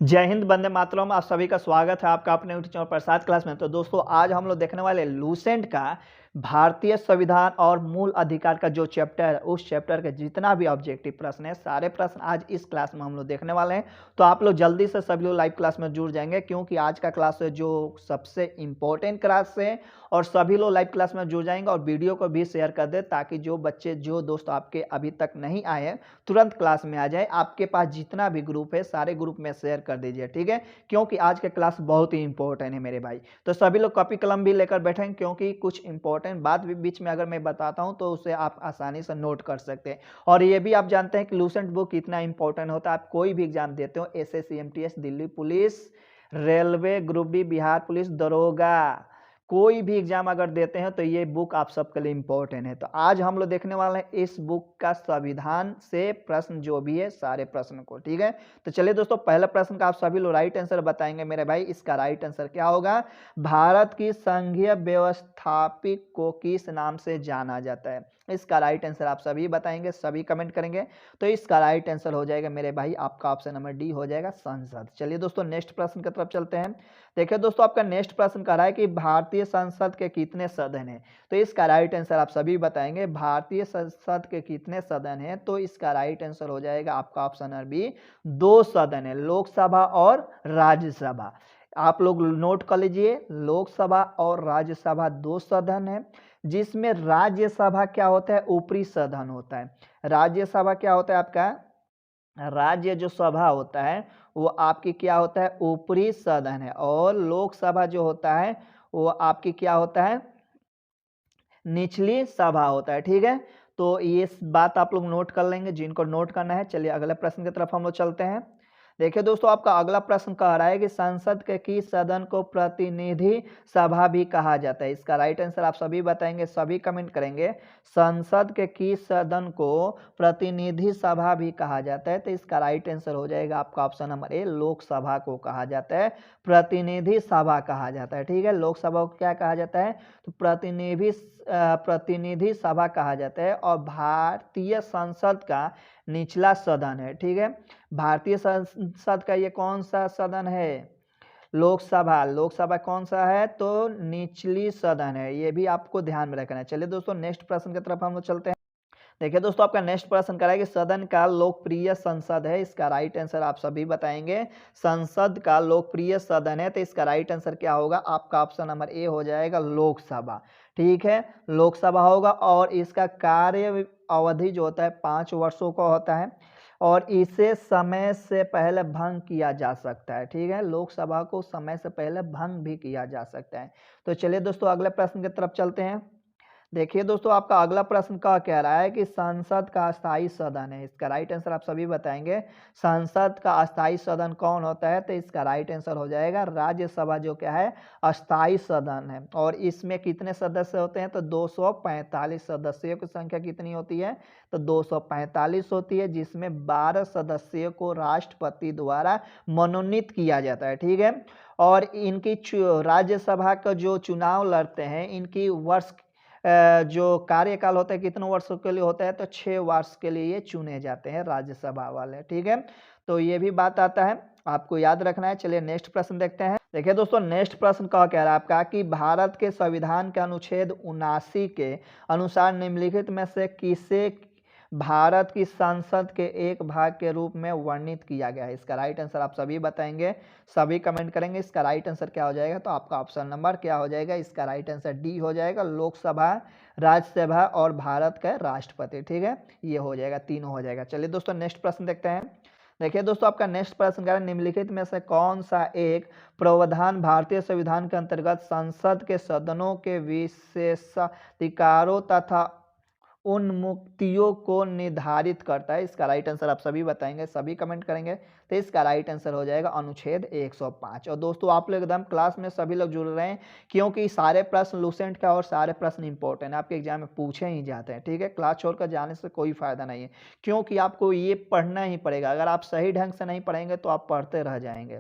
जय हिंद, वंदे मातरम। आप सभी का स्वागत है आपका अपने यूट्यूब चैनल प्रसाद क्लास में। तो दोस्तों आज हम लोग देखने वाले लूसेंट का भारतीय संविधान और मूल अधिकार का जो चैप्टर है उस चैप्टर के जितना भी ऑब्जेक्टिव प्रश्न है सारे प्रश्न आज इस क्लास में हम लोग देखने वाले हैं। तो आप लोग जल्दी से सभी लोग लाइव क्लास में जुड़ जाएंगे क्योंकि आज का क्लास है जो सबसे इम्पोर्टेंट क्लास है और सभी लोग लाइव क्लास में जुड़ जाएंगे। और वीडियो को भी शेयर कर दे ताकि जो दोस्त आपके अभी तक नहीं आए हैं तुरंत क्लास में आ जाए। आपके पास जितना भी ग्रुप है सारे ग्रुप में शेयर कर दीजिए, ठीक है, क्योंकि आज का क्लास बहुत ही इंपॉर्टेंट है मेरे भाई। तो सभी लोग कॉपी कलम भी लेकर बैठेंगे क्योंकि कुछ इंपॉर्टेंट बात भी बीच में अगर मैं बताता हूं तो उसे आप आसानी से नोट कर सकते हैं। और ये भी आप जानते हैं कि लूसेंट बुक कितना इंपॉर्टेंट होता है। आप कोई भी एग्जाम देते हो, SSC, MTS, Delhi police, railway, group D, Bihar police, दरोगा, कोई भी एग्जाम अगर देते हैं तो ये बुक आप सबके लिए इंपॉर्टेंट है। तो आज हम लोग देखने वाले हैं इस बुक का संविधान से प्रश्न जो भी है सारे प्रश्न को, ठीक है। तो चलिए दोस्तों, पहले प्रश्न का आप सभी लोग राइट आंसर बताएंगे मेरे भाई। इसका राइट आंसर क्या होगा? भारत की संघीय व्यवस्थापिक को किस नाम से जाना जाता है? इसका राइट आंसर आप सभी बताएंगे, सभी कमेंट करेंगे। तो इसका राइट आंसर हो जाएगा मेरे भाई आपका ऑप्शन नंबर डी हो जाएगा, संसद। चलिए दोस्तों नेक्स्ट प्रश्न की तरफ चलते हैं। देखिए दोस्तों, आपका नेक्स्ट प्रश्न कह रहा है कि भारतीय संसद के कितने सदन हैं? तो इसका राइट आंसर आप सभी बताएंगे। भारतीय संसद के कितने सदन हैं? तो इसका राइट आंसर हो जाएगा आपका ऑप्शन नंबर बी, 2 सदन है, लोकसभा और राज्यसभा। आप लोग नोट कर लीजिए, लोकसभा और राज्यसभा 2 सदन है, जिसमें राज्यसभा क्या होता है? ऊपरी सदन होता है। राज्यसभा क्या होता है आपका? राज्य जो सभा होता है वो आपकी क्या होता है? ऊपरी सदन है। और लोकसभा जो होता है वो आपकी क्या होता है? निचली सभा होता है, ठीक है। तो ये बात आप लोग नोट कर लेंगे जिनको नोट करना है। चलिए अगले प्रश्न की तरफ हम लोग चलते हैं। देखिए दोस्तों, आपका अगला प्रश्न कह रहा है कि संसद के किस सदन को प्रतिनिधि सभा भी कहा जाता है? इसका राइट आंसर आप सभी बताएंगे, सभी कमेंट करेंगे। संसद के किस सदन को प्रतिनिधि सभा भी कहा जाता है? तो इसका राइट आंसर हो जाएगा आपका ऑप्शन नंबर ए, लोकसभा को कहा जाता है प्रतिनिधि सभा कहा जाता है, ठीक है। लोकसभा को क्या कहा जाता है? तो प्रतिनिधि सभा कहा जाता है। और भारतीय संसद का निचला सदन है, ठीक है। भारतीय संसद का ये कौन सा सदन है? लोकसभा। लोकसभा कौन सा है? तो निचली सदन है। ये भी आपको ध्यान में रखना है। चलिए दोस्तों नेक्स्ट प्रश्न की तरफ हम लोग चलते हैं। देखिए दोस्तों, आपका नेक्स्ट प्रश्न करा है कि सदन का लोकप्रिय संसद है। इसका राइट आंसर आप सभी बताएंगे। संसद का लोकप्रिय सदन है तो इसका राइट आंसर क्या होगा? आपका ऑप्शन नंबर ए हो जाएगा, लोकसभा, ठीक है। लोकसभा होगा और इसका कार्य अवधि जो होता है 5 वर्षों का होता है और इसे समय से पहले भंग किया जा सकता है, ठीक है। लोकसभा को समय से पहले भंग भी किया जा सकता है। तो चलिए दोस्तों अगले प्रश्न की तरफ चलते हैं। देखिए दोस्तों, आपका अगला प्रश्न क्या कह रहा है कि संसद का अस्थाई सदन है। इसका राइट आंसर आप सभी बताएंगे। संसद का अस्थाई सदन कौन होता है? तो इसका राइट आंसर हो जाएगा राज्यसभा, जो क्या है? अस्थाई सदन है। और इसमें कितने सदस्य होते हैं? तो 245 सदस्यों की संख्या कितनी होती है? तो 245 होती है, जिसमें 12 सदस्यों को राष्ट्रपति द्वारा मनोनीत किया जाता है, ठीक है। और इनकी राज्यसभा का जो चुनाव लड़ते हैं इनकी वर्ष जो कार्यकाल होता है कितने वर्षों के लिए होता है? तो 6 वर्ष के लिए ये चुने जाते हैं राज्यसभा वाले, ठीक है। तो ये भी बात आता है, आपको याद रखना है। चलिए नेक्स्ट प्रश्न देखते हैं। देखिए दोस्तों, नेक्स्ट प्रश्न क्या कह रहा है आपका कि भारत के संविधान के अनुच्छेद 79 के अनुसार निम्नलिखित में से किसे भारत की संसद के एक भाग के रूप में वर्णित किया गया है? इसका राइट आंसर आप सभी बताएंगे, सभी कमेंट करेंगे। इसका राइट आंसर क्या हो जाएगा? तो आपका ऑप्शन नंबर क्या हो जाएगा? इसका राइट आंसर डी हो जाएगा, लोकसभा, राज्यसभा और भारत का राष्ट्रपति, ठीक है। ये हो जाएगा, तीनों हो जाएगा। चलिए दोस्तों नेक्स्ट प्रश्न देखते हैं। देखिए दोस्तों, आपका नेक्स्ट प्रश्न क्या है? निम्नलिखित में से कौन सा एक प्रावधान भारतीय संविधान के अंतर्गत संसद के सदनों के विशेषाधिकारों तथा उन्मुक्तियों को निर्धारित करता है? इसका राइट आंसर आप सभी बताएंगे, सभी कमेंट करेंगे। तो इसका राइट आंसर हो जाएगा अनुच्छेद 105। और दोस्तों आप लोग एकदम क्लास में सभी लोग जुड़ रहे हैं क्योंकि सारे प्रश्न लूसेंट का और सारे प्रश्न इंपॉर्टेंट है, आपके एग्जाम में पूछे ही जाते हैं, ठीक है। क्लास छोड़कर जाने से कोई फायदा नहीं है क्योंकि आपको ये पढ़ना ही पड़ेगा। अगर आप सही ढंग से नहीं पढ़ेंगे तो आप पढ़ते रह जाएंगे।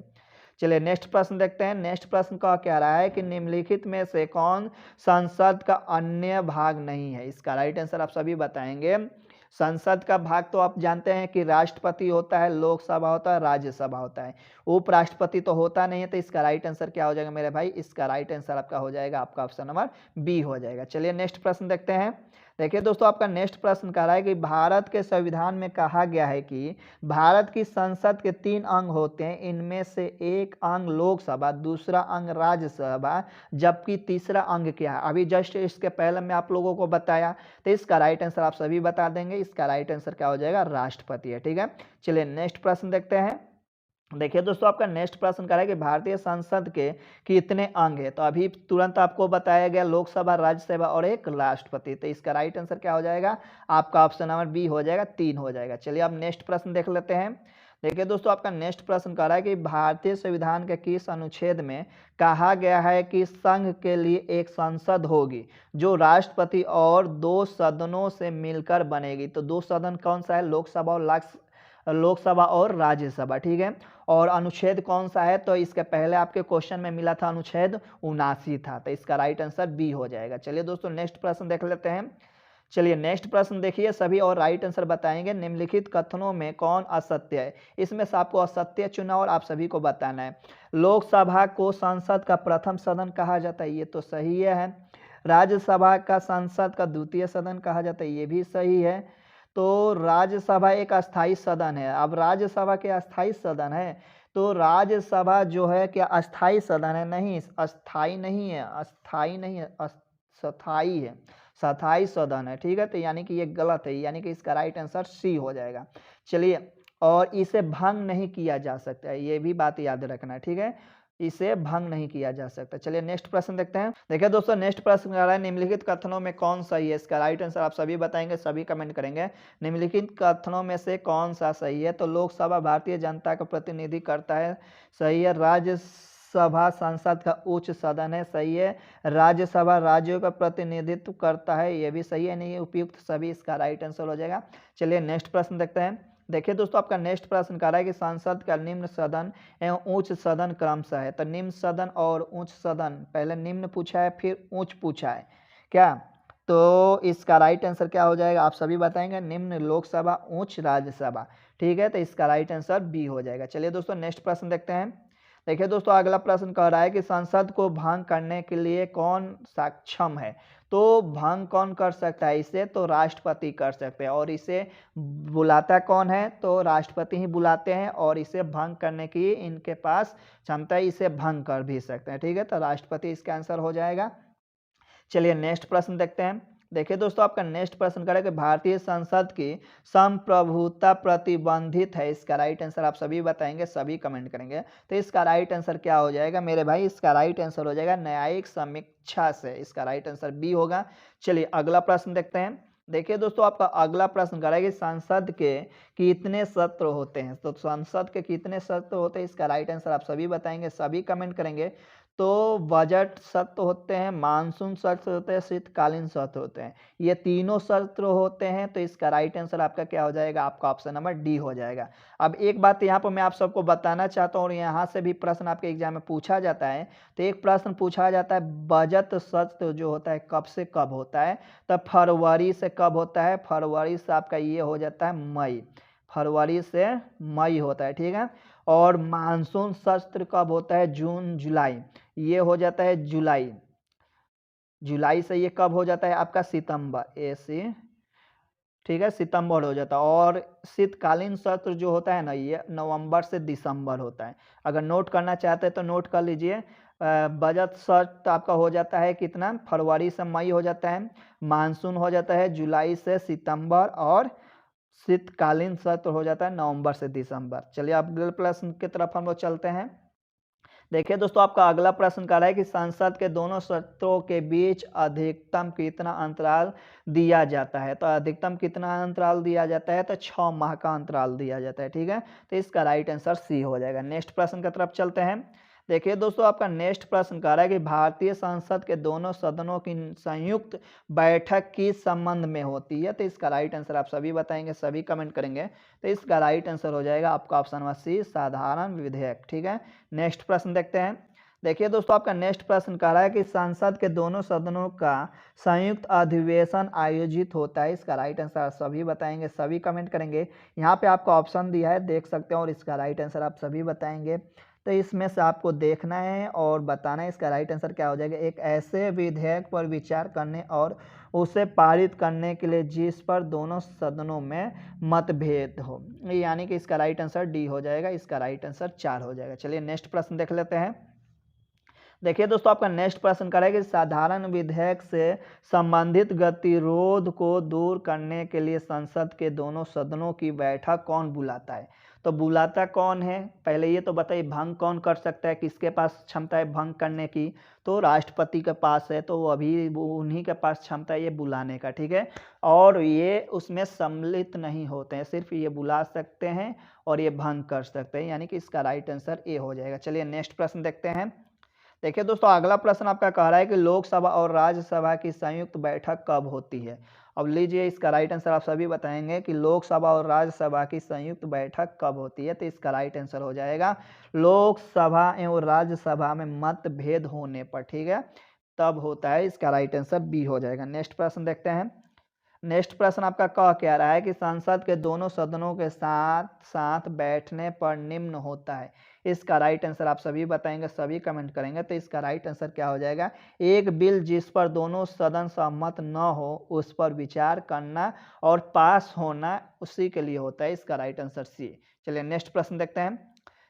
चलिए नेक्स्ट प्रश्न देखते हैं। नेक्स्ट प्रश्न का कह रहा है कि निम्नलिखित में से कौन संसद का अन्य भाग नहीं है? इसका राइट आंसर आप सभी बताएंगे। संसद का भाग तो आप जानते हैं कि राष्ट्रपति होता है, लोकसभा होता है, राज्यसभा होता है, उपराष्ट्रपति तो होता नहीं है। तो इसका राइट आंसर क्या हो जाएगा मेरे भाई? इसका राइट आंसर आपका हो जाएगा, आपका ऑप्शन नंबर बी हो जाएगा। चलिए नेक्स्ट प्रश्न देखते हैं। देखिए दोस्तों, आपका नेक्स्ट प्रश्न कह रहा है कि भारत के संविधान में कहा गया है कि भारत की संसद के 3 अंग होते हैं, इनमें से एक अंग लोकसभा, दूसरा अंग राज्यसभा, जबकि तीसरा अंग क्या है? अभी जस्ट इसके पहले मैं आप लोगों को बताया। तो इसका राइट आंसर आप सभी बता देंगे। इसका राइट आंसर क्या हो जाएगा? राष्ट्रपति है। ठीक है, चलिए नेक्स्ट प्रश्न देखते हैं। देखिए दोस्तों, आपका नेक्स्ट प्रश्न कह रहा है कि भारतीय संसद के कितने अंग है? तो अभी तुरंत आपको बताया गया लोकसभा, राज्यसभा और एक राष्ट्रपति। तो इसका राइट आंसर क्या हो जाएगा? आपका ऑप्शन नंबर बी हो जाएगा, 3 हो जाएगा। चलिए अब नेक्स्ट प्रश्न देख लेते हैं। देखिए दोस्तों, आपका नेक्स्ट प्रश्न कह रहा है कि भारतीय संविधान के किस अनुच्छेद में कहा गया है कि संघ के लिए एक संसद होगी जो राष्ट्रपति और 2 सदनों से मिलकर बनेगी? तो 2 सदन कौन सा है? लोकसभा और राज्यसभा। ठीक है, और अनुच्छेद कौन सा है? तो इसके पहले आपके क्वेश्चन में मिला था अनुच्छेद 79 था। तो इसका राइट आंसर बी हो जाएगा। चलिए दोस्तों नेक्स्ट प्रश्न देख लेते हैं। चलिए नेक्स्ट प्रश्न देखिए, सभी और राइट आंसर बताएंगे। निम्नलिखित कथनों में कौन असत्य है? इसमें से आपको असत्य चुना और आप सभी को बताना है। लोकसभा को संसद का प्रथम सदन कहा जाता है, ये तो सही है। राज्यसभा का संसद का द्वितीय सदन कहा जाता है, ये भी सही है। तो राज्यसभा एक अस्थाई सदन है। अब राज्यसभा के अस्थाई सदन है, तो राज्यसभा जो है क्या अस्थाई सदन है? नहीं, अस्थाई नहीं है, अस्थाई नहीं है, स्थाई है, स्थाई सदन है। ठीक है, तो यानी कि ये गलत है, यानी कि इसका राइट आंसर सी हो जाएगा। चलिए, और इसे भंग नहीं किया जा सकता है, ये भी बात याद रखना है। ठीक है, इसे भंग नहीं किया जा सकता। चलिए नेक्स्ट प्रश्न देखते हैं। देखिए दोस्तों, नेक्स्ट प्रश्न आ रहा है निम्नलिखित कथनों में कौन सही है? इसका राइट आंसर आप सभी बताएंगे, सभी कमेंट करेंगे। निम्नलिखित कथनों में से कौन सा सही है? तो लोकसभा भारतीय जनता का प्रतिनिधि करता है, सही है। राज्यसभा संसद का उच्च सदन है, सही है। राज्यसभा राज्यों का प्रतिनिधित्व करता है, यह भी सही है। नहीं उपयुक्त सभी, इसका राइट आंसर हो जाएगा। चलिए नेक्स्ट प्रश्न देखते हैं। देखिए दोस्तों, आपका नेक्स्ट प्रश्न कह रहा है कि संसद का निम्न सदन एवं उच्च सदन क्रमशः है। तो निम्न सदन और उच्च सदन, पहले निम्न पूछा है फिर उच्च पूछा है क्या? तो इसका राइट आंसर क्या हो जाएगा? आप सभी बताएंगे। निम्न लोकसभा, उच्च राज्यसभा। ठीक है, तो इसका राइट आंसर बी हो जाएगा। चलिए दोस्तों नेक्स्ट प्रश्न देखते हैं। देखिए दोस्तों, अगला प्रश्न कह रहा है कि संसद को भंग करने के लिए कौन सक्षम है? तो भंग कौन कर सकता है इसे? तो राष्ट्रपति कर सकते हैं। और इसे बुलाता कौन है? तो राष्ट्रपति ही बुलाते हैं, और इसे भंग करने की इनके पास क्षमता है, इसे भंग कर भी सकते हैं। ठीक है, तो राष्ट्रपति इसका आंसर हो जाएगा। चलिए नेक्स्ट प्रश्न देखते हैं। देखिए दोस्तों, आपका नेक्स्ट प्रश्न करें कि भारतीय संसद की संप्रभुता प्रतिबंधित है। इसका राइट आंसर आप सभी बताएंगे, सभी कमेंट करेंगे। तो इसका राइट आंसर क्या हो जाएगा मेरे भाई? इसका राइट आंसर हो जाएगा न्यायिक समीक्षा से। इसका राइट आंसर बी होगा। चलिए अगला प्रश्न देखते हैं। देखिए दोस्तों, आपका अगला प्रश्न कह रहा है कि संसद के कितने सत्र होते हैं? तो संसद के कितने सत्र होते हैं? इसका राइट आंसर आप सभी बताएंगे, सभी कमेंट करेंगे। तो बजट सत्र होते हैं, मानसून सत्र होते हैं, शीतकालीन सत्र होते हैं, ये तीनों सत्र होते हैं। तो इसका राइट आंसर आपका क्या हो जाएगा? आपका ऑप्शन नंबर डी हो जाएगा। अब एक बात यहाँ पर मैं आप सबको बताना चाहता हूँ, और यहाँ से भी प्रश्न आपके एग्जाम में पूछा जाता है। तो एक प्रश्न पूछा जाता है, बजट सत्र जो होता है कब से कब होता है? तो फरवरी से कब होता है? फरवरी से आपका ये हो जाता है मई, फरवरी से मई होता है। ठीक है, और मानसून सत्र कब होता है? जून जुलाई, ये हो जाता है जुलाई, जुलाई से ये कब हो जाता है आपका? सितंबर, ऐसे। ठीक है, सितंबर हो जाता है। और शीतकालीन सत्र जो होता है ना, ये नवंबर से दिसंबर होता है। अगर नोट करना चाहते हैं तो नोट कर लीजिए। बजट सत्र आपका हो जाता है कितना? फरवरी से मई हो जाता है। मानसून हो जाता है जुलाई से सितंबर, और शीतकालीन सत्र हो जाता है नवंबर से दिसंबर। चलिए अब अगले प्रश्न की तरफ हम लोग चलते हैं। देखिए दोस्तों, आपका अगला प्रश्न कह रहा है कि संसद के दोनों सत्रों के बीच अधिकतम कितना अंतराल दिया जाता है? तो अधिकतम कितना अंतराल दिया जाता है? तो 6 माह का अंतराल दिया जाता है। ठीक है, तो इसका राइट आंसर सी हो जाएगा। नेक्स्ट प्रश्न की तरफ चलते हैं। देखिए दोस्तों, आपका नेक्स्ट प्रश्न कह रहा है कि भारतीय संसद के दोनों सदनों की संयुक्त बैठक किस संबंध में होती है? तो इसका राइट आंसर आप सभी बताएंगे, सभी कमेंट करेंगे। तो इसका राइट आंसर हो जाएगा आपका ऑप्शन नंबर सी, साधारण विधेयक। ठीक है, नेक्स्ट प्रश्न देखते हैं। देखिए दोस्तों, आपका नेक्स्ट प्रश्न कह रहा है कि संसद के दोनों सदनों का संयुक्त अधिवेशन आयोजित होता है। इसका राइट आंसर आप सभी बताएंगे, सभी कमेंट करेंगे। यहाँ पे आपको ऑप्शन दिया है, देख सकते हैं, और इसका राइट आंसर आप सभी बताएंगे। तो इसमें से आपको देखना है और बताना है इसका राइट आंसर क्या हो जाएगा। एक ऐसे विधेयक पर विचार करने और उसे पारित करने के लिए जिस पर दोनों सदनों में मतभेद हो, यानी कि इसका राइट आंसर डी हो जाएगा। इसका राइट आंसर 4 हो जाएगा। चलिए नेक्स्ट प्रश्न देख लेते हैं। देखिए दोस्तों, आपका नेक्स्ट प्रश्न करेगा कि साधारण विधेयक से संबंधित गतिरोध को दूर करने के लिए संसद के दोनों सदनों की बैठक कौन बुलाता है। तो बुलाता कौन है, पहले ये तो बताइए। भंग कौन कर सकता है, किसके पास क्षमता है भंग करने की। तो राष्ट्रपति के पास है, तो अभी उन्हीं के पास क्षमता है ये बुलाने का, ठीक है। और ये उसमें सम्मिलित नहीं होते हैं, सिर्फ ये बुला सकते हैं और ये भंग कर सकते हैं, यानी कि इसका राइट आंसर ए हो जाएगा। चलिए नेक्स्ट प्रश्न देखते हैं। देखिए दोस्तों, अगला प्रश्न आपका कह रहा है कि लोकसभा और राज्यसभा की संयुक्त बैठक कब होती है। अब लीजिए, इसका राइट आंसर आप सभी बताएंगे कि लोकसभा और राज्यसभा की संयुक्त बैठक कब होती है। तो इसका राइट आंसर हो जाएगा लोकसभा एवं राज्यसभा में मतभेद होने पर, ठीक है, तब होता है। इसका राइट आंसर बी हो जाएगा। नेक्स्ट प्रश्न देखते हैं। नेक्स्ट प्रश्न आपका कह रहा है कि संसद के दोनों सदनों के साथ साथ बैठने पर निम्न होता है। इसका राइट आंसर आप सभी बताएंगे, सभी कमेंट करेंगे। तो इसका राइट आंसर क्या हो जाएगा। एक बिल जिस पर दोनों सदन सहमत न हो उस पर विचार करना और पास होना उसी के लिए होता है। इसका राइट आंसर सी। चलिए नेक्स्ट प्रश्न देखते हैं।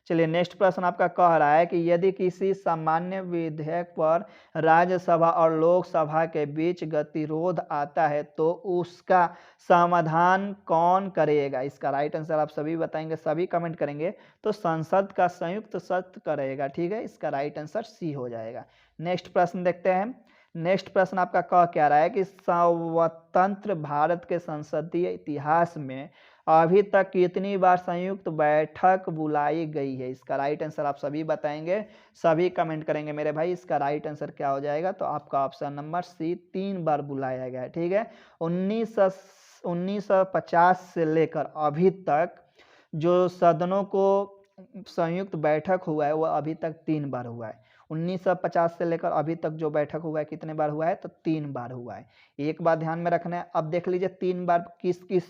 चलिए नेक्स्ट प्रश्न आपका कह रहा है कि यदि किसी सामान्य विधेयक पर राज्यसभा और लोकसभा के बीच गतिरोध आता है तो उसका समाधान कौन करेगा। इसका राइट आंसर आप सभी बताएंगे, सभी कमेंट करेंगे। तो संसद का संयुक्त सत्र करेगा, ठीक है। इसका राइट आंसर सी हो जाएगा। नेक्स्ट प्रश्न देखते हैं। नेक्स्ट प्रश्न आपका क्या रहा है कि स्वतंत्र भारत के संसदीय इतिहास में अभी तक कितनी बार संयुक्त बैठक बुलाई गई है। इसका राइट आंसर आप सभी बताएंगे, सभी कमेंट करेंगे मेरे भाई। इसका राइट आंसर क्या हो जाएगा। तो आपका ऑप्शन नंबर सी 3 बार बुलाया गया है, ठीक है। 1950 से लेकर अभी तक जो सदनों को संयुक्त बैठक हुआ है वो अभी तक 3 बार हुआ है। 1950 से लेकर अभी तक जो बैठक हुआ है कितने बार हुआ है, तो 3 बार हुआ है। एक बात ध्यान में रखना है। अब देख लीजिए 3 बार किस किस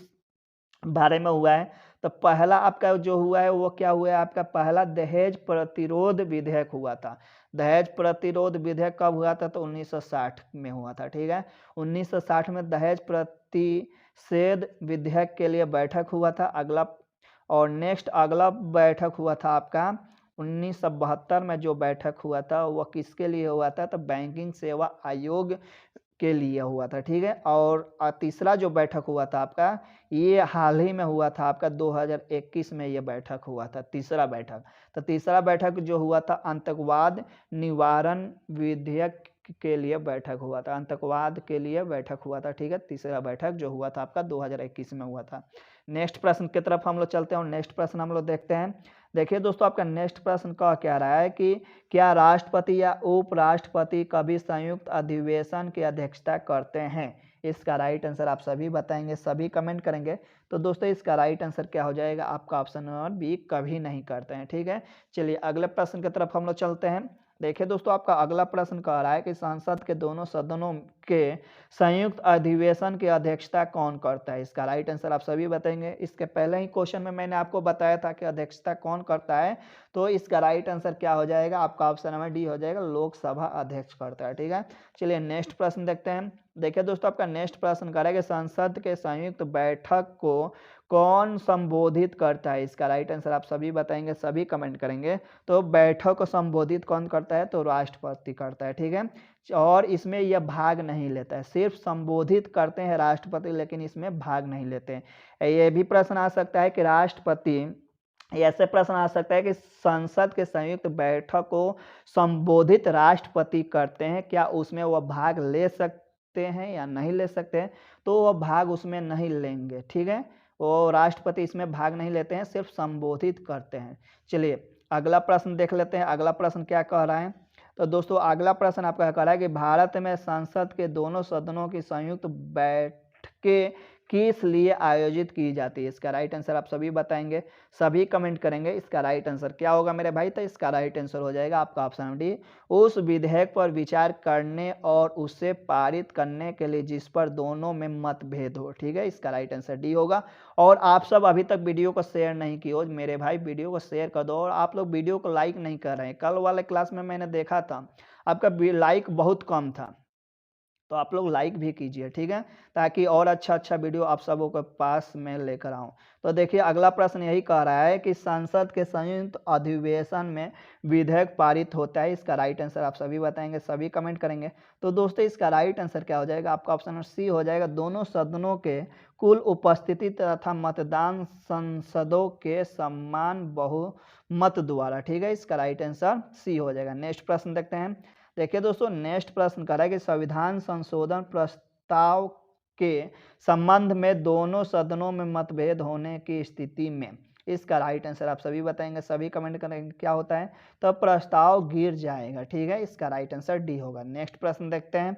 बारे में हुआ है। तो पहला आपका जो हुआ है वो क्या हुआ है, आपका पहला दहेज प्रतिरोध विधेयक हुआ था। दहेज प्रतिरोध विधेयक कब हुआ था, तो 1960 में हुआ था, ठीक है। 1960 में दहेज प्रतिषेध विधेयक के लिए बैठक हुआ था। अगला और नेक्स्ट अगला बैठक हुआ था आपका 1972 में। जो बैठक हुआ था वह किसके लिए हुआ था, तो बैंकिंग सेवा आयोग के लिए हुआ था, ठीक है। और तीसरा जो बैठक हुआ था आपका, ये हाल ही में हुआ था आपका 2021 में ये बैठक हुआ था, तीसरा बैठक। तो तीसरा बैठक जो हुआ था आतंकवाद निवारण विधेयक के लिए बैठक हुआ था, आतंकवाद के लिए बैठक हुआ था, ठीक है। तीसरा बैठक जो हुआ था आपका 2021 में हुआ था। नेक्स्ट प्रश्न की तरफ हम लोग चलते हैं और नेक्स्ट प्रश्न हम लोग देखते हैं। देखिए दोस्तों, आपका नेक्स्ट प्रश्न क्या रहा है कि क्या राष्ट्रपति या उपराष्ट्रपति कभी संयुक्त अधिवेशन की अध्यक्षता करते हैं। इसका राइट आंसर आप सभी बताएंगे, सभी कमेंट करेंगे। तो दोस्तों इसका राइट आंसर क्या हो जाएगा, आपका ऑप्शन नंबर बी, कभी नहीं करते हैं, ठीक है। चलिए अगले प्रश्न की तरफ हम लोग चलते हैं। देखिए दोस्तों, आपका अगला प्रश्न कह रहा है कि संसद के दोनों सदनों के संयुक्त अधिवेशन की अध्यक्षता कौन करता है। इसका राइट आंसर आप सभी बताएंगे। इसके पहले ही क्वेश्चन में मैंने आपको बताया था कि अध्यक्षता कौन करता है। तो इसका राइट आंसर क्या हो जाएगा, आपका ऑप्शन नंबर डी हो जाएगा, लोकसभा अध्यक्ष करता है, ठीक है। चलिए नेक्स्ट प्रश्न देखते हैं। देखिए दोस्तों, आपका नेक्स्ट प्रश्न करेगा संसद के संयुक्त बैठक को कौन संबोधित करता है। इसका राइट आंसर आप सभी बताएंगे, सभी कमेंट करेंगे। तो बैठक को संबोधित कौन करता है, तो राष्ट्रपति करता है, ठीक है। और इसमें यह भाग नहीं लेता है, सिर्फ संबोधित करते हैं राष्ट्रपति, लेकिन इसमें भाग नहीं लेते हैं। ये भी प्रश्न आ सकता है कि राष्ट्रपति, ऐसे प्रश्न आ सकता है कि संसद के संयुक्त बैठक को संबोधित राष्ट्रपति करते हैं, क्या उसमें वह भाग ले सकते हैं या नहीं ले सकते हैं। तो वह भाग उसमें नहीं लेंगे, ठीक है। वो राष्ट्रपति इसमें भाग नहीं लेते हैं, सिर्फ संबोधित करते हैं। चलिए अगला प्रश्न देख लेते हैं। अगला प्रश्न क्या कह रहा है। तो दोस्तों अगला प्रश्न आपका कह रहा है कि भारत में संसद के दोनों सदनों की संयुक्त बैठकें किस लिए आयोजित की जाती है? इसका राइट आंसर आप सभी बताएंगे, सभी कमेंट करेंगे। इसका राइट आंसर क्या होगा मेरे भाई? तो इसका राइट आंसर हो जाएगा आपका ऑप्शन डी, उस विधेयक पर विचार करने और उसे पारित करने के लिए जिस पर दोनों में मतभेद हो। ठीक है, इसका राइट आंसर डी होगा। और आप सब अभी तक वीडियो को शेयर नहीं किए हो मेरे भाई, वीडियो को शेयर कर दो। और आप लोग वीडियो को लाइक नहीं कर रहे हैं, कल वाले क्लास में मैंने देखा था आपका लाइक बहुत कम था, तो आप लोग लाइक भी कीजिए, ठीक है, ताकि और अच्छा वीडियो आप सबों के पास मैं लेकर आऊं। तो देखिए अगला प्रश्न यही कह रहा है कि संसद के संयुक्त अधिवेशन में विधेयक पारित होता है। इसका राइट आंसर आप सभी बताएंगे, सभी कमेंट करेंगे। तो दोस्तों इसका राइट आंसर क्या हो जाएगा? आपका ऑप्शन सी हो जाएगा, दोनों सदनों के कुल उपस्थिति तथा मतदान संसदों के समान बहुमत द्वारा। ठीक है, इसका राइट आंसर सी हो जाएगा। नेक्स्ट प्रश्न देखते हैं। देखिए दोस्तों नेक्स्ट प्रश्न कह रहा है कि संविधान संशोधन प्रस्ताव के संबंध में दोनों सदनों में मतभेद होने की स्थिति में। इसका राइट आंसर आप सभी बताएंगे, सभी कमेंट करेंगे। क्या होता है? तो प्रस्ताव गिर जाएगा। ठीक है, इसका राइट आंसर डी होगा। नेक्स्ट प्रश्न देखते हैं।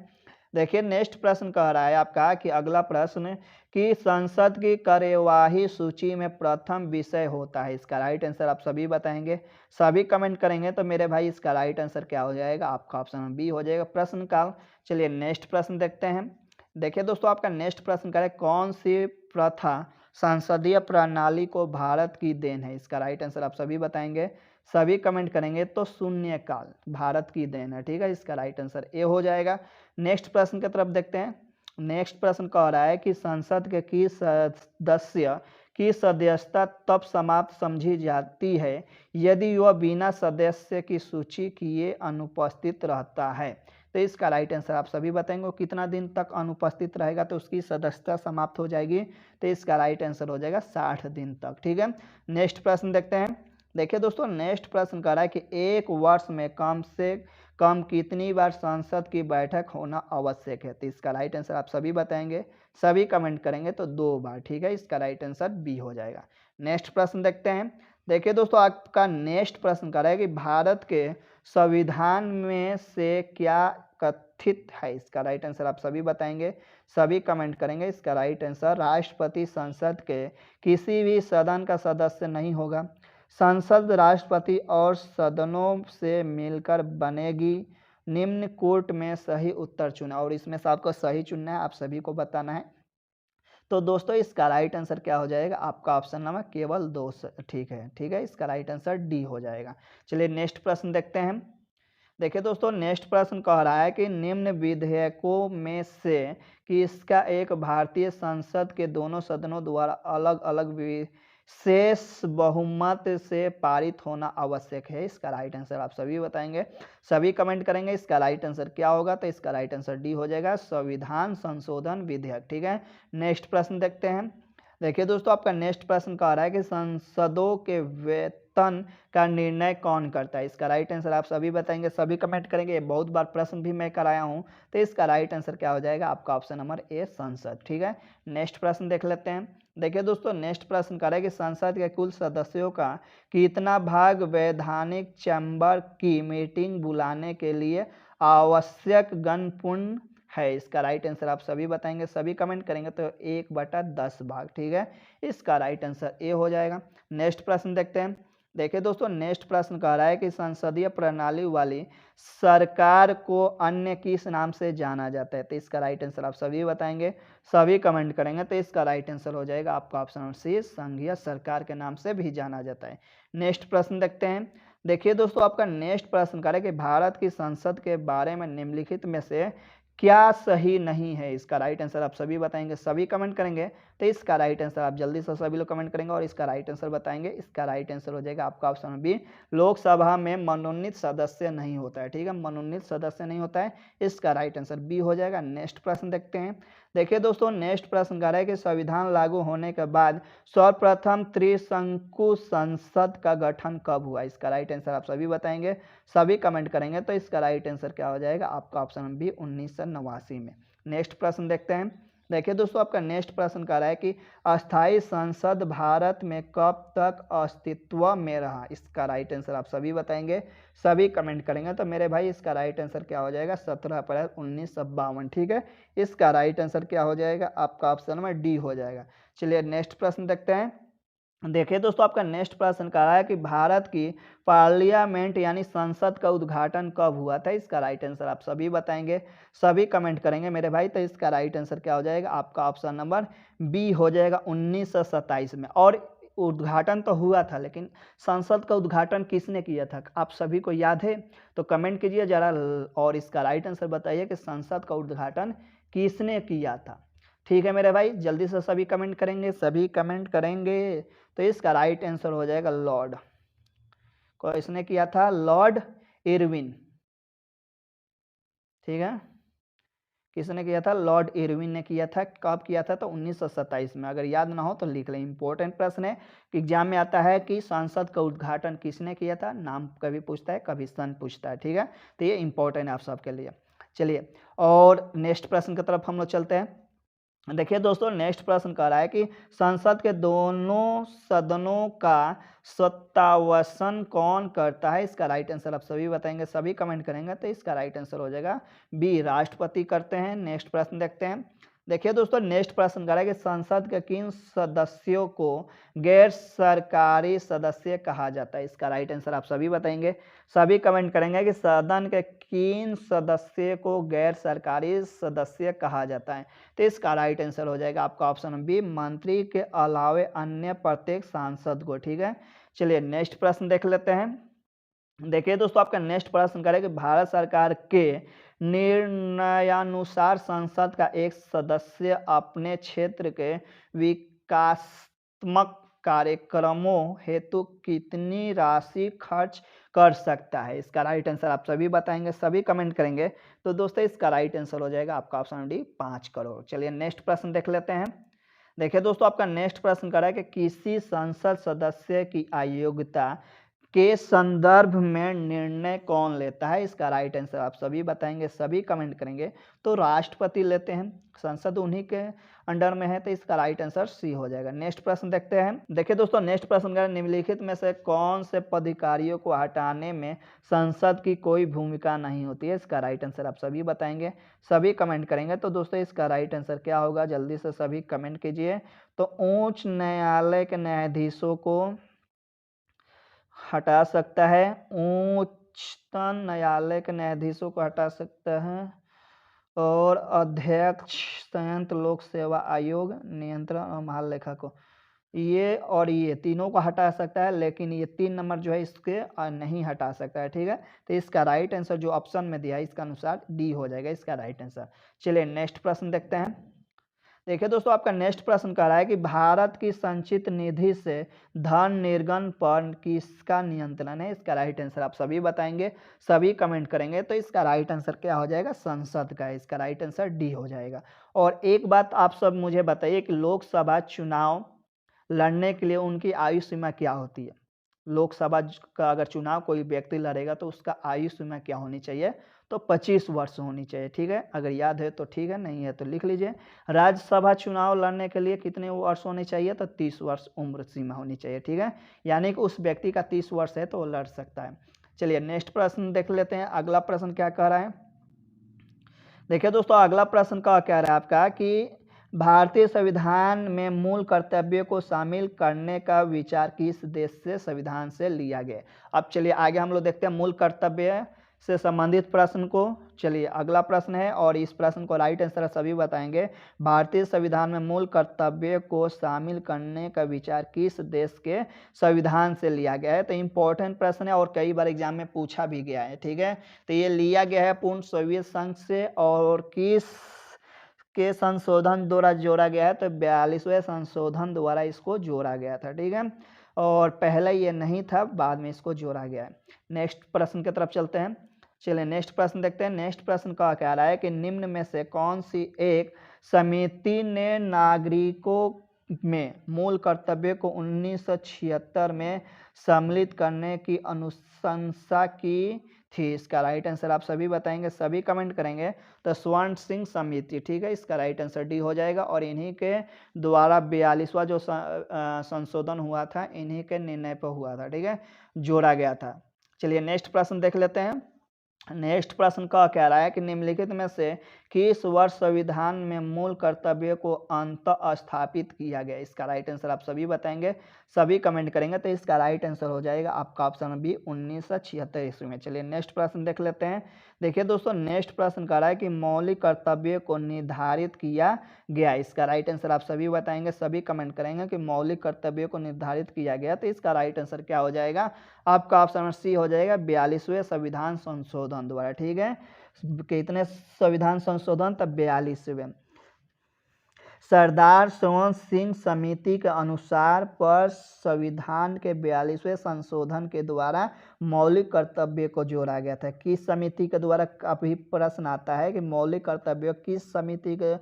देखिए नेक्स्ट प्रश्न कह रहा है आपका कि अगला प्रश्न कि संसद की कार्यवाही सूची में प्रथम विषय होता है। इसका राइट आंसर आप सभी बताएंगे, सभी कमेंट करेंगे। तो मेरे भाई इसका राइट आंसर क्या हो जाएगा? आपका ऑप्शन बी हो जाएगा, प्रश्न काल। चलिए नेक्स्ट प्रश्न देखते हैं। देखिए दोस्तों आपका नेक्स्ट प्रश्न कह रहा है कौन सी प्रथा संसदीय प्रणाली को भारत की देन है? इसका राइट आंसर आप सभी बताएंगे, सभी कमेंट करेंगे। तो शून्यकाल भारत की देन है। ठीक है, इसका राइट आंसर ए हो जाएगा। नेक्स्ट प्रश्न की तरफ देखते हैं। नेक्स्ट प्रश्न कह रहा है कि संसद के किस सदस्य की सदस्यता तब समाप्त समझी जाती है यदि वह बिना सदस्य की सूची किए अनुपस्थित रहता है। तो इसका राइट आंसर आप सभी बताएंगे, कितना दिन तक अनुपस्थित रहेगा तो उसकी सदस्यता समाप्त हो जाएगी। तो इसका राइट आंसर हो जाएगा 60 दिन तक। ठीक है, नेक्स्ट प्रश्न देखते हैं। देखिए दोस्तों नेक्स्ट प्रश्न कह रहा है कि एक वर्ष में कम से कम कितनी बार संसद की बैठक होना आवश्यक है? तो इसका राइट आंसर आप सभी बताएंगे, सभी कमेंट करेंगे। तो 2 बार। ठीक है, इसका राइट आंसर बी हो जाएगा। नेक्स्ट प्रश्न देखते हैं। देखिए दोस्तों आपका नेक्स्ट प्रश्न कह रहा है कि भारत के संविधान में से क्या कथित है? इसका राइट आंसर आप सभी बताएंगे, सभी कमेंट करेंगे। इसका राइट आंसर राष्ट्रपति संसद के किसी भी सदन का सदस्य नहीं होगा। संसद राष्ट्रपति और सदनों से मिलकर बनेगी। निम्न कोर्ट में सही उत्तर चुना, और इसमें से आपको सही चुनना है, आप सभी को बताना है। तो दोस्तों इसका राइट आंसर क्या हो जाएगा? आपका ऑप्शन नंबर केवल 2 ठीक है। ठीक है, इसका राइट आंसर डी हो जाएगा। चलिए नेक्स्ट प्रश्न देखते हैं। देखिए दोस्तों नेक्स्ट प्रश्न कह रहा है कि निम्न विधेयकों में से किसका एक भारतीय संसद के दोनों सदनों द्वारा अलग अलग विशेष बहुमत से पारित होना आवश्यक है? इसका राइट आंसर आप सभी बताएंगे, सभी कमेंट करेंगे। इसका राइट आंसर क्या होगा? तो इसका राइट आंसर डी हो जाएगा, संविधान संशोधन विधेयक। ठीक है, नेक्स्ट प्रश्न देखते हैं। देखिए दोस्तों आपका नेक्स्ट प्रश्न कह रहा है कि संसदों के वेतन का निर्णय कौन करता है? इसका राइट आंसर आप सभी बताएंगे, सभी कमेंट करेंगे। ये बहुत बार प्रश्न भी मैं कराया हूँ। तो इसका राइट आंसर क्या हो जाएगा? आपका ऑप्शन नंबर ए संसद। ठीक है, नेक्स्ट प्रश्न देख लेते हैं। देखिए दोस्तों नेक्स्ट प्रश्न कह रहा है कि संसद के कुल सदस्यों का कितना भाग वैधानिक चैम्बर की मीटिंग बुलाने के लिए आवश्यक गणपूर्ण है? इसका राइट आंसर आप सभी बताएंगे, सभी कमेंट करेंगे। तो 1/10 भाग। ठीक है, इसका राइट आंसर ए हो जाएगा। नेक्स्ट प्रश्न देखते हैं। देखिए दोस्तों नेक्स्ट प्रश्न कह रहा है कि संसदीय प्रणाली वाली सरकार को अन्य किस नाम से जाना जाता है? तो इसका राइट आंसर आप सभी बताएंगे, सभी कमेंट करेंगे। तो इसका राइट आंसर हो जाएगा आपका ऑप्शन सी, संघीय सरकार के नाम से भी जाना जाता है। नेक्स्ट प्रश्न देखते हैं। देखिए दोस्तों आपका नेक्स्ट प्रश्न कह रहा है कि भारत की संसद के बारे में निम्नलिखित में से क्या सही नहीं है? इसका राइट आंसर आप सभी बताएंगे, सभी कमेंट करेंगे। तो इसका राइट आंसर आप जल्दी से सभी लोग कमेंट करेंगे और इसका राइट आंसर बताएंगे। इसका राइट आंसर हो जाएगा आपका ऑप्शन बी, लोकसभा में मनोनीत सदस्य नहीं होता है। ठीक है, मनोनीत सदस्य नहीं होता है, इसका राइट आंसर बी हो जाएगा। नेक्स्ट प्रश्न देखते हैं। देखिए दोस्तों नेक्स्ट प्रश्न कह रहा है कि संविधान लागू होने के बाद सर्वप्रथम त्रिशंकु संसद का गठन कब हुआ? इसका राइट आंसर आप सभी बताएंगे, सभी कमेंट करेंगे। तो इसका राइट आंसर क्या हो जाएगा? आपका ऑप्शन बी 1989 में। नेक्स्ट प्रश्न देखते हैं। देखिए दोस्तों, आपका नेक्स्ट प्रश्न कह रहा है कि अस्थाई संसद भारत में कब तक अस्तित्व में रहा। इसका राइट आंसर आप सभी बताएंगे, सभी कमेंट करेंगे। तो मेरे भाई इसका राइट आंसर क्या हो जाएगा, 17 अप्रैल 1952। ठीक है, इसका राइट आंसर क्या हो जाएगा, आपका ऑप्शन नंबर डी हो जाएगा। चलिए नेक्स्ट प्रश्न देखते हैं। देखिए दोस्तों, आपका नेक्स्ट प्रश्न कह रहा है कि भारत की पार्लियामेंट यानी संसद का उद्घाटन कब हुआ था। इसका राइट आंसर आप सभी बताएंगे, सभी कमेंट करेंगे मेरे भाई। तो इसका राइट आंसर क्या हो जाएगा, आपका ऑप्शन नंबर बी हो जाएगा, 1927 में। और उद्घाटन तो हुआ था, लेकिन संसद का उद्घाटन किसने किया था, आप सभी को याद है? तो कमेंट कीजिए जरा और इसका राइट आंसर बताइए कि संसद का उद्घाटन किसने किया था। ठीक है मेरे भाई, जल्दी से सभी कमेंट करेंगे, सभी कमेंट करेंगे। तो इसका राइट आंसर हो जाएगा लॉर्ड, को इसने किया था लॉर्ड इरविन। ठीक है, किसने किया था, लॉर्ड इरविन ने किया था। कब किया था, तो 1927 में। अगर याद ना हो तो लिख लें, इंपॉर्टेंट प्रश्न है कि एग्जाम में आता है कि संसद का उद्घाटन किसने किया था। नाम कभी पूछता है, कभी सन पूछता है। ठीक है, तो ये इंपॉर्टेंट है आप सबके लिए। चलिए और नेक्स्ट प्रश्न की तरफ हम लोग चलते हैं। देखिए दोस्तों, नेक्स्ट प्रश्न कह रहा है कि संसद के दोनों सदनों का सत्तावसन कौन करता है। इसका राइट आंसर आप सभी बताएंगे, सभी कमेंट करेंगे। तो इसका राइट आंसर हो जाएगा बी, राष्ट्रपति करते हैं। नेक्स्ट प्रश्न देखते हैं। देखिए दोस्तों, नेक्स्ट प्रश्न कह रहा है कि संसद के किन सदस्यों को गैर सरकारी सदस्य कहा जाता है। इसका राइट आंसर आप सभी बताएंगे, सभी कमेंट करेंगे कि सदन के किन सदस्य को गैर सरकारी सदस्य कहा जाता है। तो इसका राइट आंसर हो जाएगा आपका ऑप्शन बी, मंत्री के अलावे अन्य प्रत्येक सांसद को। ठीक है, चलिए नेक्स्ट प्रश्न देख लेते हैं। देखिए दोस्तों, आपका नेक्स्ट प्रश्न करें कि भारत सरकार के निर्णयानुसार संसद का एक सदस्य अपने क्षेत्र के विकासात्मक कार्यक्रमों हेतु कितनी राशि खर्च कर सकता है। इसका राइट आंसर आप सभी बताएंगे, सभी कमेंट करेंगे। तो दोस्तों इसका राइट आंसर हो जाएगा आपका ऑप्शन डी, 5 करोड़। चलिए नेक्स्ट प्रश्न देख लेते हैं। देखिए दोस्तों, आपका नेक्स्ट प्रश्न कर रहा है कि किसी संसद सदस्य की अयोग्यता के संदर्भ में निर्णय कौन लेता है। इसका राइट आंसर आप सभी बताएंगे, सभी कमेंट करेंगे। तो राष्ट्रपति लेते हैं, संसद उन्हीं के अंडर में है। तो इसका राइट आंसर सी हो जाएगा। नेक्स्ट प्रश्न देखते हैं। देखिए दोस्तों, नेक्स्ट प्रश्न का निम्नलिखित में से कौन से पदाधिकारियों को हटाने में संसद की कोई भूमिका नहीं होती है। इसका राइट आंसर आप सभी बताएंगे, सभी कमेंट करेंगे। तो दोस्तों इसका राइट आंसर क्या होगा, जल्दी से सभी कमेंट कीजिए। तो उच्च न्यायालय के न्यायाधीशों को हटा सकता है, उच्चतम न्यायालय के न्यायाधीशों को हटा सकता है, और अध्यक्ष संयंत्र लोक सेवा आयोग, नियंत्रण और महालेखा को, ये और ये तीनों को हटा सकता है, लेकिन ये 3 नंबर जो है इसके नहीं हटा सकता है। ठीक है, तो इसका राइट आंसर जो ऑप्शन में दिया है इसका अनुसार डी हो जाएगा इसका राइट आंसर। चलिए नेक्स्ट प्रश्न देखते हैं। देखिए दोस्तों, आपका नेक्स्ट प्रश्न कह रहा है कि भारत की संचित निधि से धन निर्गम पर किसका नियंत्रण है। इसका राइट आंसर आप सभी बताएंगे, सभी कमेंट करेंगे। तो इसका राइट आंसर क्या हो जाएगा, संसद का है। इसका राइट आंसर डी हो जाएगा। और एक बात आप सब मुझे बताइए कि लोकसभा चुनाव लड़ने के लिए उनकी आयु सीमा क्या होती है। लोकसभा का अगर चुनाव कोई व्यक्ति लड़ेगा तो उसका आयु सीमा क्या होनी चाहिए, तो 25 वर्ष होनी चाहिए। ठीक है, अगर याद है तो ठीक है, नहीं है तो लिख लीजिए। राज्यसभा चुनाव लड़ने के लिए कितने वर्ष होने चाहिए, तो 30 वर्ष उम्र सीमा होनी चाहिए। ठीक है, यानी कि उस व्यक्ति का 30 वर्ष है तो वो लड़ सकता है। चलिए नेक्स्ट प्रश्न देख लेते हैं। अगला प्रश्न क्या कह रहा है। देखिए दोस्तों, अगला प्रश्न क्या कह रहा है आपका कि भारतीय संविधान में मूल कर्तव्य को शामिल करने का विचार किस देश से संविधान से लिया गया। अब चलिए आगे हम लोग देखते हैं मूल कर्तव्य से संबंधित प्रश्न को। चलिए अगला प्रश्न है और इस प्रश्न को राइट आंसर सभी बताएंगे। भारतीय संविधान में मूल कर्तव्य को शामिल करने का विचार किस देश के संविधान से लिया गया है। तो इंपॉर्टेंट प्रश्न है और कई बार एग्जाम में पूछा भी गया है। ठीक है, तो ये लिया गया है पूर्ण सोवियत संघ से, और किस के संशोधन द्वारा जोड़ा गया है, तो 42वें संशोधन द्वारा इसको जोड़ा गया था। ठीक है, और पहले ये नहीं था, बाद में इसको जोड़ा गया है। नेक्स्ट प्रश्न की तरफ चलते हैं। चलिए नेक्स्ट प्रश्न देखते हैं। नेक्स्ट प्रश्न का कह रहा है कि निम्न में से कौन सी एक समिति ने नागरिकों में मूल कर्तव्य को 1976 में सम्मिलित करने की अनुशंसा की थी? इसका राइट आंसर आप सभी बताएंगे, सभी कमेंट करेंगे। तो स्वर्ण सिंह समिति, ठीक है, इसका राइट आंसर डी हो जाएगा। और इन्हीं के द्वारा 42वां जो संशोधन हुआ था, इन्हीं के निर्णय पर हुआ था, ठीक है, जोड़ा गया था। चलिए नेक्स्ट प्रश्न देख लेते हैं। नेक्स्ट प्रश्न का कह रहा है कि निम्नलिखित में से किस वर्ष संविधान में मूल कर्तव्य को अंततः स्थापित किया गया? इसका राइट आंसर आप सभी बताएंगे, सभी कमेंट करेंगे। तो इसका राइट आंसर हो जाएगा आपका ऑप्शन बी 1976 ईस्वी में। चलिए नेक्स्ट प्रश्न देख लेते हैं। देखिए दोस्तों, नेक्स्ट प्रश्न कह रहा है कि मौलिक कर्तव्य को निर्धारित किया गया। इसका राइट आंसर आप सभी बताएंगे, सभी कमेंट करेंगे कि मौलिक कर्तव्य को निर्धारित किया गया। तो इसका राइट आंसर क्या हो जाएगा? आपका ऑप्शन सी हो जाएगा 42वें संविधान संशोधन द्वारा, ठीक है। कितने संविधान संशोधन? तब 42वें। सरदार स्वर्ण सिंह समिति के अनुसार पर संविधान के 42वें संशोधन के द्वारा मौलिक कर्तव्य को जोड़ा गया था। किस समिति के द्वारा? काफी प्रश्न आता है कि मौलिक कर्तव्य किस समिति के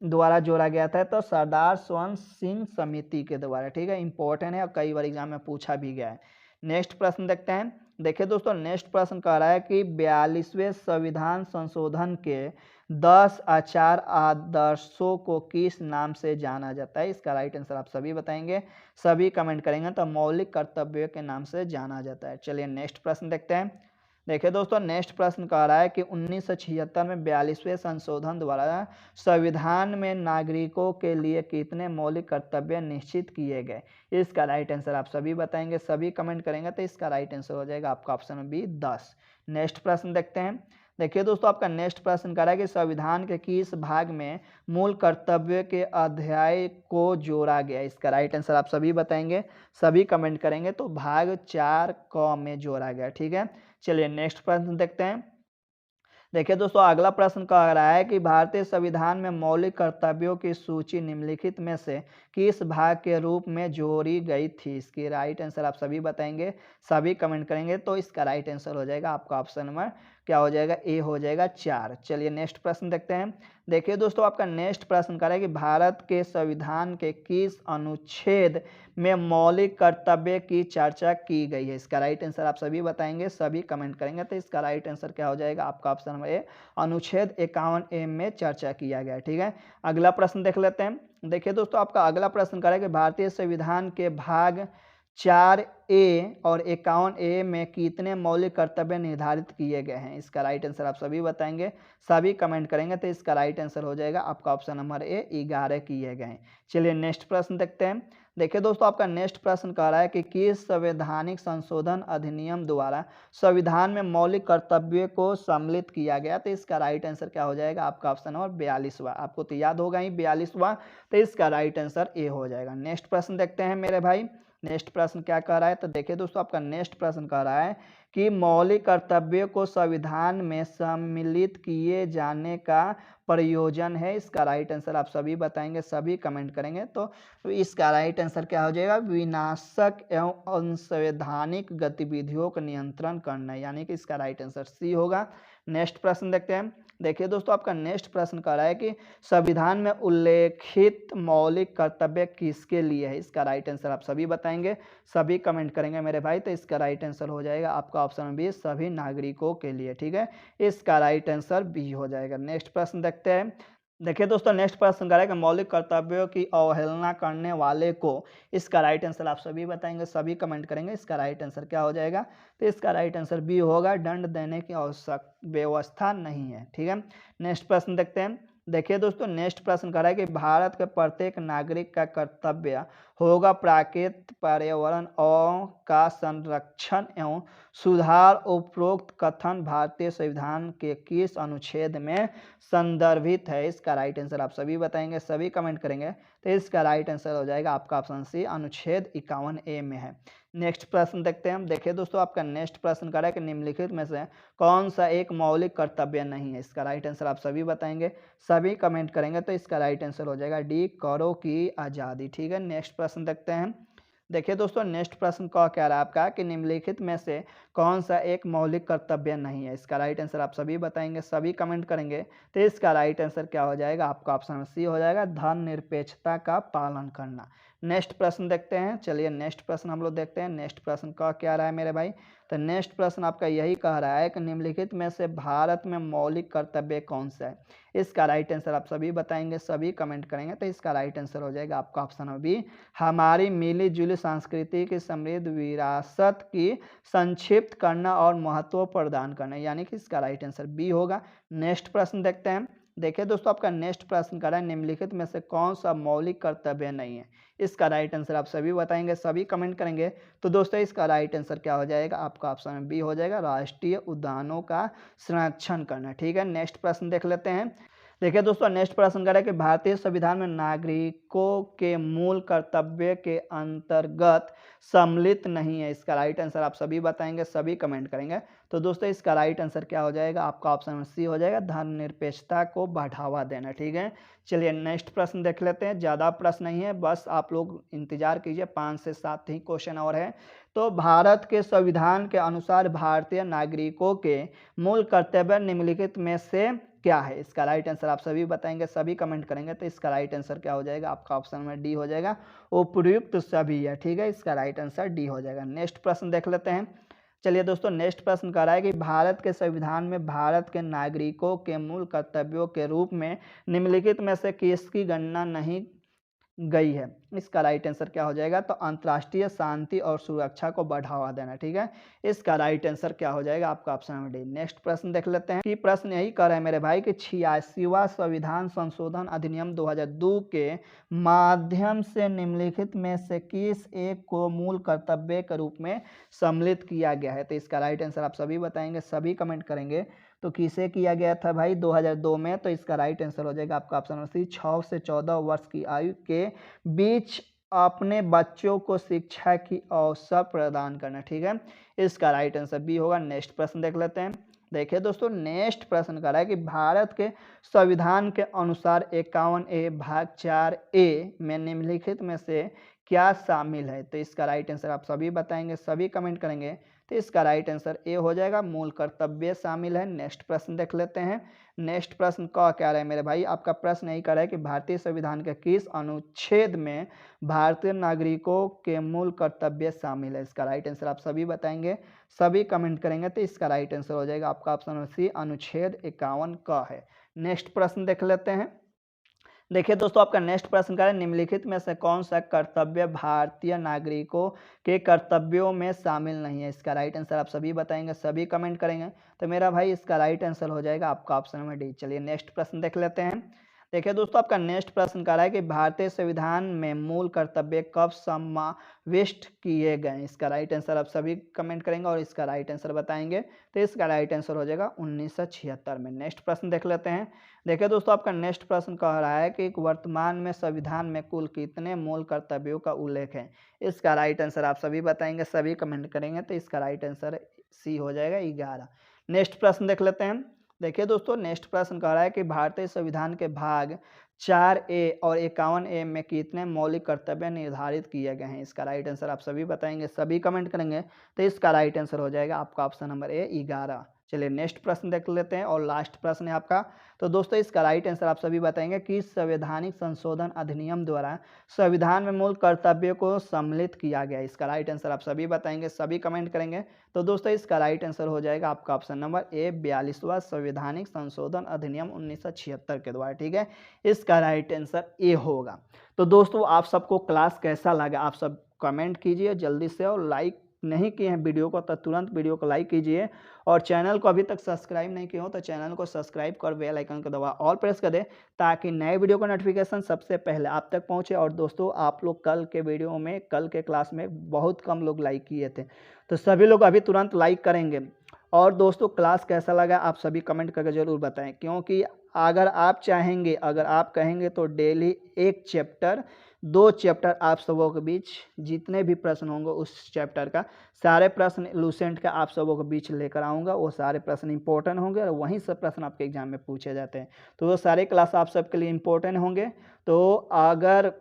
द्वारा जोड़ा गया था? तो सरदार स्वर्ण सिंह समिति के द्वारा, ठीक है, इंपॉर्टेंट है और कई बार एग्जाम में पूछा भी गया है। नेक्स्ट प्रश्न देखते हैं। देखिए दोस्तों, नेक्स्ट प्रश्न कह रहा है कि 42वें संविधान संशोधन के 10 आचार आदर्शों को किस नाम से जाना जाता है? इसका राइट आंसर आप सभी बताएंगे, सभी कमेंट करेंगे। तो मौलिक कर्तव्य के नाम से जाना जाता है। चलिए नेक्स्ट प्रश्न देखते हैं। देखिए दोस्तों, नेक्स्ट प्रश्न कह रहा है कि 1976 में 42वें संशोधन द्वारा संविधान में नागरिकों के लिए कितने मौलिक कर्तव्य निश्चित किए गए? इसका राइट आंसर आप सभी बताएंगे, सभी कमेंट करेंगे। तो इसका राइट आंसर हो जाएगा आपका ऑप्शन बी 10। नेक्स्ट प्रश्न देखते हैं। देखिए दोस्तों, आपका नेक्स्ट प्रश्न कह रहा है कि संविधान के किस भाग में मूल कर्तव्य के अध्याय को जोड़ा गया? इसका राइट आंसर आप सभी बताएंगे, सभी कमेंट करेंगे। तो भाग 4 क में जोड़ा गया, ठीक है। चलिए नेक्स्ट प्रश्न देखते हैं। देखिए दोस्तों, अगला प्रश्न कह रहा है कि भारतीय संविधान में मौलिक कर्तव्यों की सूची निम्नलिखित में से किस भाग के रूप में जोड़ी गई थी? इसकी राइट आंसर आप सभी बताएंगे, सभी कमेंट करेंगे। तो इसका राइट आंसर हो जाएगा आपका ऑप्शन नंबर क्या हो जाएगा? ए हो जाएगा 4। चलिए नेक्स्ट प्रश्न देखते हैं। देखिए दोस्तों, आपका नेक्स्ट प्रश्न कह रहा है कि भारत के संविधान के किस अनुच्छेद में मौलिक कर्तव्य की चर्चा की गई है? इसका राइट आंसर आप सभी बताएंगे, सभी कमेंट करेंगे। तो इसका राइट आंसर क्या हो जाएगा? आपका ऑप्शन नंबर ए अनुच्छेद 51A में चर्चा किया गया, ठीक है। अगला प्रश्न देख लेते हैं। देखिए दोस्तों, आपका अगला प्रश्न कह रहा है कि भारतीय संविधान के भाग 4A और 51A में कितने मौलिक कर्तव्य निर्धारित किए गए हैं? इसका राइट आंसर आप सभी बताएंगे, सभी कमेंट करेंगे। तो इसका राइट आंसर हो जाएगा आपका ऑप्शन नंबर ए 11 किए गए हैं। चलिए नेक्स्ट प्रश्न देखते हैं। देखिए दोस्तों, आपका नेक्स्ट प्रश्न कह रहा है कि किस संवैधानिक संशोधन अधिनियम द्वारा संविधान में मौलिक कर्तव्य को सम्मिलित किया गया? तो इसका राइट आंसर क्या हो जाएगा? आपका ऑप्शन नंबर 42वां। आपको तो याद होगा ही 42वां। तो इसका राइट आंसर ए हो जाएगा। नेक्स्ट प्रश्न देखते हैं मेरे भाई। नेक्स्ट प्रश्न क्या कह रहा है? तो देखिए दोस्तों, आपका नेक्स्ट प्रश्न कह रहा है कि मौलिक कर्तव्य को संविधान में सम्मिलित किए जाने का प्रयोजन है। इसका राइट आंसर आप सभी बताएंगे, सभी कमेंट करेंगे। तो इसका राइट आंसर क्या हो जाएगा? विनाशक एवं असंवैधानिक गतिविधियों का नियंत्रण करना, यानी कि इसका राइट आंसर सी होगा। नेक्स्ट प्रश्न देखते हैं। देखिए दोस्तों, आपका नेक्स्ट प्रश्न कह रहा है कि संविधान में उल्लेखित मौलिक कर्तव्य किसके लिए है? इसका राइट आंसर आप सभी बताएंगे, सभी कमेंट करेंगे मेरे भाई। तो इसका राइट आंसर हो जाएगा आपका ऑप्शन बी सभी नागरिकों के लिए, ठीक है। इसका राइट आंसर बी हो जाएगा। नेक्स्ट प्रश्न देखते हैं। देखिए दोस्तों, नेक्स्ट प्रश्न कह रहा है कि मौलिक कर्तव्यों की अवहेलना करने वाले को, इसका राइट आंसर आप सभी बताएंगे, सभी कमेंट करेंगे। इसका राइट आंसर क्या हो जाएगा? तो इसका राइट आंसर बी होगा, दंड देने की आवश्यक व्यवस्था नहीं है, ठीक है। नेक्स्ट प्रश्न देखते हैं। देखिए दोस्तों, नेक्स्ट प्रश्न कह रहा है कि भारत के प्रत्येक नागरिक का कर्तव्य होगा प्राकृतिक पर्यावरण और का संरक्षण एवं सुधार। उपरोक्त कथन भारतीय संविधान के किस अनुच्छेद में संदर्भित है? इसका राइट आंसर आप सभी बताएंगे, सभी कमेंट करेंगे। तो इसका राइट आंसर हो जाएगा आपका ऑप्शन सी अनुच्छेद 51A में है। नेक्स्ट प्रश्न देखते हैं। देखिए दोस्तों, आपका नेक्स्ट प्रश्न कह रहा है कि निम्नलिखित में से कौन सा एक मौलिक कर्तव्य नहीं है? इसका राइट आंसर आप सभी बताएंगे, सभी कमेंट करेंगे। तो इसका राइट आंसर हो जाएगा डी करो की आज़ादी, ठीक है। नेक्स्ट प्रश्न देखते हैं। देखिए दोस्तों, नेक्स्ट प्रश्न का क्या रहा है आपका कि निम्नलिखित में से कौन सा एक मौलिक कर्तव्य नहीं है? इसका राइट आंसर आप सभी बताएंगे, सभी कमेंट करेंगे। तो इसका राइट आंसर क्या हो जाएगा? आपका ऑप्शन सी हो जाएगा, धर्मनिरपेक्षता का पालन करना। नेक्स्ट प्रश्न देखते हैं। चलिए नेक्स्ट प्रश्न हम लोग देखते हैं। नेक्स्ट प्रश्न का क्या रहा है मेरे भाई, तो नेक्स्ट प्रश्न आपका यही कह रहा है कि निम्नलिखित में से भारत में मौलिक कर्तव्य कौन सा है। इसका राइट आंसर आप सभी बताएंगे, सभी कमेंट करेंगे, तो इसका राइट आंसर हो जाएगा आपका ऑप्शन नंबर बी, हमारी मिली जुली संस्कृति की समृद्ध विरासत की संक्षिप्त करना और महत्व प्रदान करना, यानी कि इसका राइट आंसर बी होगा। नेक्स्ट प्रश्न देखते हैं। देखिए दोस्तों, आपका नेक्स्ट प्रश्न कर रहा है निम्नलिखित में से कौन सा मौलिक कर्तव्य नहीं है। इसका राइट आंसर आप सभी बताएंगे, सभी कमेंट करेंगे। तो दोस्तों इसका राइट आंसर क्या हो जाएगा, आपका ऑप्शन बी हो जाएगा, राष्ट्रीय उद्यानों का संरक्षण करना। ठीक है, नेक्स्ट प्रश्न देख लेते हैं। देखिए दोस्तों, नेक्स्ट प्रश्न करें कि भारतीय संविधान में नागरिकों के मूल कर्तव्य के अंतर्गत सम्मिलित नहीं है। इसका राइट आंसर आप सभी बताएंगे, सभी कमेंट करेंगे। तो दोस्तों इसका राइट आंसर क्या हो जाएगा, आपका ऑप्शन सी हो जाएगा, धर्मनिरपेक्षता को बढ़ावा देना। ठीक है, चलिए नेक्स्ट प्रश्न देख लेते हैं। ज़्यादा प्रश्न नहीं है, बस आप लोग इंतजार कीजिए, 5 से 7 ही क्वेश्चन और है। तो भारत के संविधान के अनुसार भारतीय नागरिकों के मूल कर्तव्य निम्नलिखित में से क्या है। इसका राइट आंसर आप सभी बताएंगे, सभी कमेंट करेंगे। तो इसका राइट आंसर क्या हो जाएगा, आपका ऑप्शन में डी हो जाएगा, उपयुक्त सभी है। ठीक है, इसका राइट आंसर डी हो जाएगा। नेक्स्ट प्रश्न देख लेते हैं। चलिए दोस्तों, नेक्स्ट प्रश्न कह रहा है कि भारत के संविधान में भारत के नागरिकों के मूल कर्तव्यों के रूप में निम्नलिखित में से किसकी गणना नहीं गई है। इसका राइट आंसर क्या हो जाएगा, तो अंतर्राष्ट्रीय शांति और सुरक्षा को बढ़ावा देना। ठीक है, इसका राइट आंसर क्या हो जाएगा, आपका ऑप्शन नंबर डी। नेक्स्ट प्रश्न देख लेते हैं कि प्रश्न यही कर रहे हैं मेरे भाई कि 86वां संविधान संशोधन अधिनियम 2002 के माध्यम से निम्नलिखित में से किस एक को मूल कर्तव्य के रूप में सम्मिलित किया गया है। तो इसका राइट आंसर आप सभी बताएंगे, सभी कमेंट करेंगे। तो किसे किया गया था भाई, 2002 में। तो इसका राइट आंसर हो जाएगा आपका ऑप्शन नंबर सी, 6 से 14 वर्ष की आयु के बीच अपने बच्चों को शिक्षा की अवसर प्रदान करना। ठीक है, इसका राइट आंसर बी होगा। नेक्स्ट प्रश्न देख लेते हैं। देखिए दोस्तों, नेक्स्ट प्रश्न कर रहा है कि भारत के संविधान के अनुसार 51A भाग 4A में निम्नलिखित में से क्या शामिल है। तो इसका राइट आंसर आप सभी बताएंगे, सभी कमेंट करेंगे। तो इसका राइट आंसर ए हो जाएगा, मूल कर्तव्य शामिल है। नेक्स्ट प्रश्न देख लेते हैं। नेक्स्ट प्रश्न का क्या रहा है मेरे भाई, आपका प्रश्न यही कर रहा है कि भारतीय संविधान के किस अनुच्छेद में भारतीय नागरिकों के मूल कर्तव्य शामिल है। इसका राइट आंसर आप सभी बताएंगे, सभी कमेंट करेंगे। तो इसका राइट आंसर हो जाएगा आपका ऑप्शन सी, अनुच्छेद 51 का है। नेक्स्ट प्रश्न देख लेते हैं। देखिए दोस्तों, आपका नेक्स्ट प्रश्न का है निम्नलिखित में से कौन सा कर्तव्य भारतीय नागरिकों के कर्तव्यों में शामिल नहीं है। इसका राइट आंसर आप सभी बताएंगे, सभी कमेंट करेंगे। तो मेरा भाई इसका राइट आंसर हो जाएगा आपका ऑप्शन नंबर डी। चलिए नेक्स्ट प्रश्न देख लेते हैं। देखिए दोस्तों, आपका नेक्स्ट प्रश्न कह रहा है कि भारतीय संविधान में मूल कर्तव्य कब समाविष्ट किए गए। इसका राइट आंसर आप सभी कमेंट करेंगे और इसका राइट आंसर बताएंगे। तो इसका राइट आंसर हो जाएगा 1976 में। नेक्स्ट प्रश्न देख लेते हैं। देखिए दोस्तों, आपका नेक्स्ट प्रश्न कह रहा है कि वर्तमान में संविधान में कुल कितने मूल कर्तव्यों का उल्लेख है। इसका राइट आंसर आप सभी बताएंगे, सभी कमेंट करेंगे। तो इसका राइट आंसर सी हो जाएगा, 11। नेक्स्ट प्रश्न देख लेते हैं। देखिए दोस्तों, नेक्स्ट प्रश्न कह रहा है कि भारतीय संविधान के भाग 4A और 51A में कितने मौलिक कर्तव्य निर्धारित किए गए हैं। इसका राइट आंसर आप सभी बताएंगे, सभी कमेंट करेंगे। तो इसका राइट आंसर हो जाएगा आपका ऑप्शन नंबर ए, 11। चलिए नेक्स्ट प्रश्न देख लेते हैं और लास्ट प्रश्न है आपका। तो दोस्तों इसका राइट आंसर आप सभी बताएंगे कि संवैधानिक संशोधन अधिनियम द्वारा संविधान में मूल कर्तव्यों को सम्मिलित किया गया। इसका राइट आंसर आप सभी बताएंगे, सभी कमेंट करेंगे। तो दोस्तों इसका राइट आंसर हो जाएगा आपका ऑप्शन नंबर ए, 42वां संवैधानिक संशोधन अधिनियम 1976 के द्वारा। ठीक है, इसका राइट आंसर ए होगा। तो दोस्तों आप सबको क्लास कैसा लगा, आप सब कमेंट कीजिए जल्दी से, और लाइक नहीं किए हैं वीडियो को तो तुरंत वीडियो को लाइक कीजिए, और चैनल को अभी तक सब्सक्राइब नहीं किए हो तो चैनल को सब्सक्राइब कर बेल आइकन को दबा ऑल प्रेस कर दे, ताकि नए वीडियो का नोटिफिकेशन सबसे पहले आप तक पहुंचे। और दोस्तों आप लोग कल के वीडियो में, कल के क्लास में बहुत कम लोग लाइक किए थे, तो सभी लोग अभी तुरंत लाइक करेंगे। और दोस्तों क्लास कैसा लगा आप सभी कमेंट करके ज़रूर बताएं, क्योंकि अगर आप चाहेंगे, अगर आप कहेंगे तो डेली एक चैप्टर, 2 चैप्टर आप सबों के बीच जितने भी प्रश्न होंगे उस चैप्टर का, सारे प्रश्न लूसेंट का आप सबों के बीच लेकर आऊँगा। वो सारे प्रश्न इंपॉर्टेंट होंगे और वहीं से प्रश्न आपके एग्जाम में पूछे जाते हैं, तो वो सारे क्लास आप सबके लिए इंपॉर्टेंट होंगे। तो अगर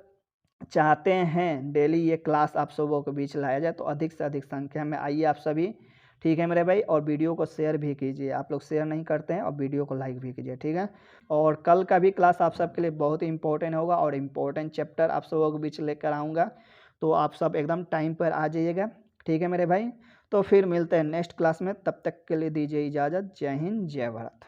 चाहते हैं डेली ये क्लास आप सबों के बीच लाया जाए तो अधिक से अधिक संख्या में आइए आप सभी। ठीक है मेरे भाई, और वीडियो को शेयर भी कीजिए, आप लोग शेयर नहीं करते हैं, और वीडियो को लाइक भी कीजिए, ठीक है। और कल का भी क्लास आप सबके लिए बहुत ही इंपॉर्टेंट होगा और इम्पोर्टेंट चैप्टर आप सबों के बीच लेकर आऊँगा, तो आप सब एकदम टाइम पर आ जाइएगा, ठीक है मेरे भाई। तो फिर मिलते हैं नेक्स्ट क्लास में, तब तक के लिए दीजिए इजाज़त। जय हिंद, जय भारत।